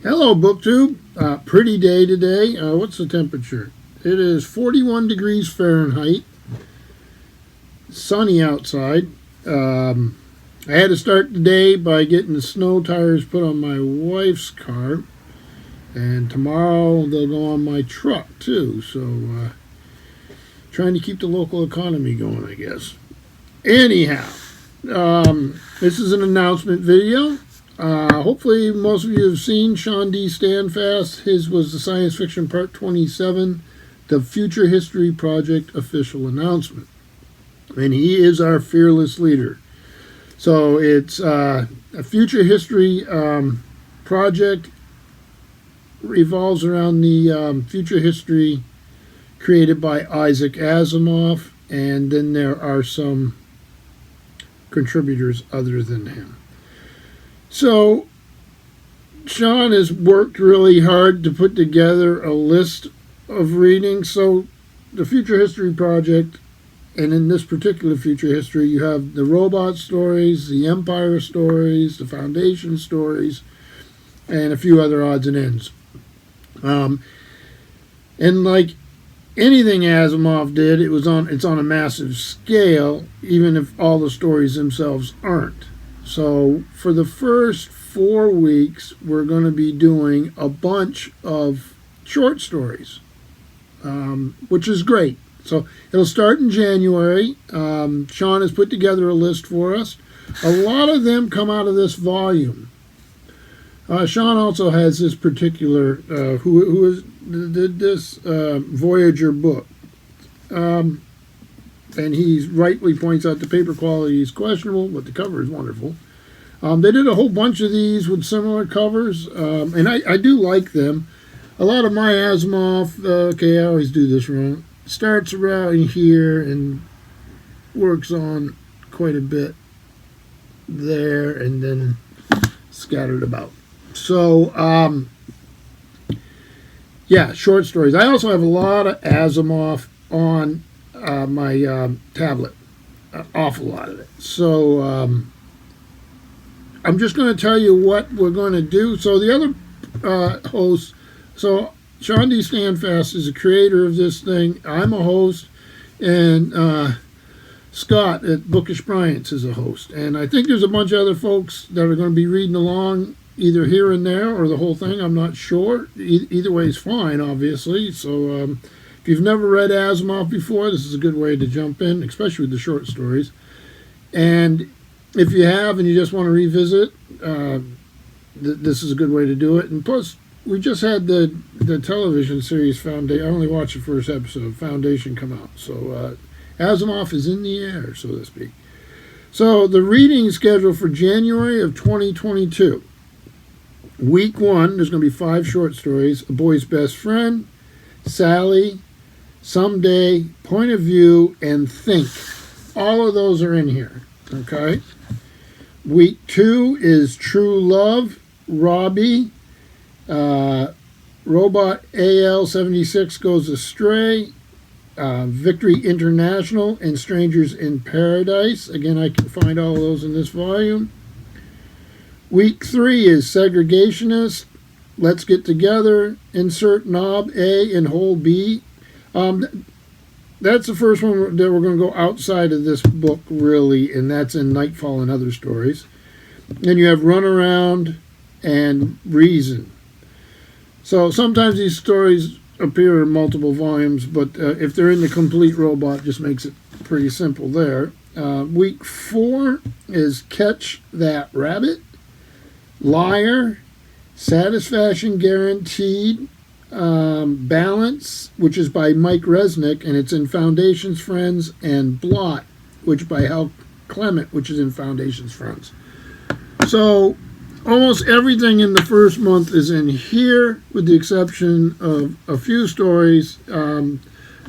Hello, BookTube. Pretty day today. What's the temperature? It is 41 degrees Fahrenheit. Sunny outside. I had to start the day by getting the snow tires put on my wife's car. And tomorrow they'll go on my truck, too. So, trying to keep the local economy going, I guess. Anyhow, this is an announcement video. Hopefully most of you have seen Sean D. Standfast. His was the Science Fiction Part 27, the Future History Project official announcement. And he is our fearless leader. So it's a Future History project revolves around the future history created by Isaac Asimov, and then there are some contributors other than him. So, Sean has worked really hard to put together a list of readings. So, the Future History Project, and in this particular Future History, you have the robot stories, the Empire stories, the Foundation stories, and a few other odds and ends. And like anything Asimov did, it's on a massive scale, even if all the stories themselves aren't. So for the first 4 weeks, we're going to be doing a bunch of short stories, which is great. So it'll start in January. Sean has put together a list for us. A lot of them come out of this volume. Sean also has this particular, did this Voyager book. And he rightly points out the paper quality is questionable, but the cover is wonderful. They did a whole bunch of these with similar covers, and I do like them. A lot of my Asimov, I always do this wrong, starts around here and works on quite a bit there and then scattered about. So, yeah, short stories. I also have a lot of Asimov on my tablet, awful lot of it. So I'm just going to tell you what we're going to do. So the other hosts, so Sean D. Standfast is the creator of this thing. I'm a host, and Scott at Bookish Bryants is a host. And I think there's a bunch of other folks that are going to be reading along, either here and there or the whole thing. I'm not sure. Either way is fine, obviously. So if you've never read Asimov before, this is a good way to jump in, especially with the short stories. And if you have and you just want to revisit, this is a good way to do it. And plus, we just had the television series Foundation. I only watched the first episode, Foundation, come out. So Asimov is in the air, so to speak. So the reading schedule for January of 2022. Week 1, there's going to be 5 short stories. A Boy's Best Friend, Sally, Someday, Point of View, and Think. All of those are in here, okay? Week 2 is True Love, Robbie, Robot AL-76 Goes Astray, Victory International, and Strangers in Paradise. Again, I can find all of those in this volume. Week 3 is Segregationist, Let's Get Together, Insert Knob A and Hole B. That's the first one that we're going to go outside of this book, really, and that's in Nightfall and Other Stories. Then you have Runaround and Reason. So sometimes these stories appear in multiple volumes, but if they're in the complete robot, just makes it pretty simple there. Week 4 is Catch That Rabbit, Liar, Satisfaction Guaranteed, Balance, which is by Mike Resnick, and it's in Foundation's Friends, and Blot, which by Hal Clement, which is in Foundation's Friends. So almost everything in the first month is in here, with the exception of a few stories.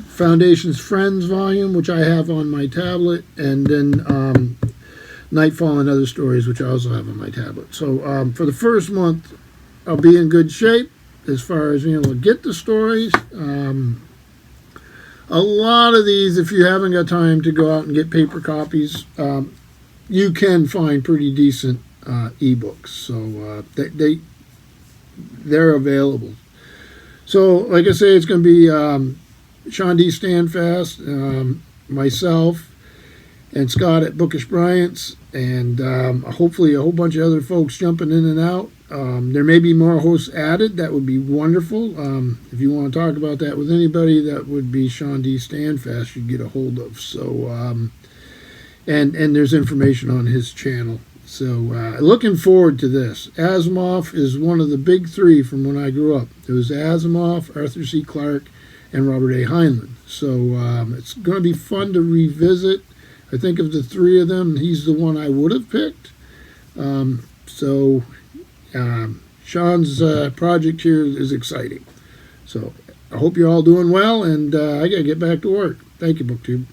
Foundation's Friends volume, which I have on my tablet, and then Nightfall and Other Stories, which I also have on my tablet. So for the first month, I'll be in good shape as far as being able to get the stories. A lot of these, if you haven't got time to go out and get paper copies, you can find pretty decent ebooks. So they're available. So, like I say, it's going to be Sean D. Standfast, myself, and Scott at Bookish Bryants, and hopefully a whole bunch of other folks jumping in and out. There may be more hosts added. That would be wonderful. If you want to talk about that with anybody, that would be Sean D. Standfast you'd get a hold of. So, and there's information on his channel. So, looking forward to this. Asimov is one of the big three from when I grew up. It was Asimov, Arthur C. Clarke, and Robert A. Heinlein. So, it's going to be fun to revisit. I think of the three of them, he's the one I would have picked. Sean's project here is exciting. So I hope you're all doing well, and I got to get back to work. Thank you, BookTube.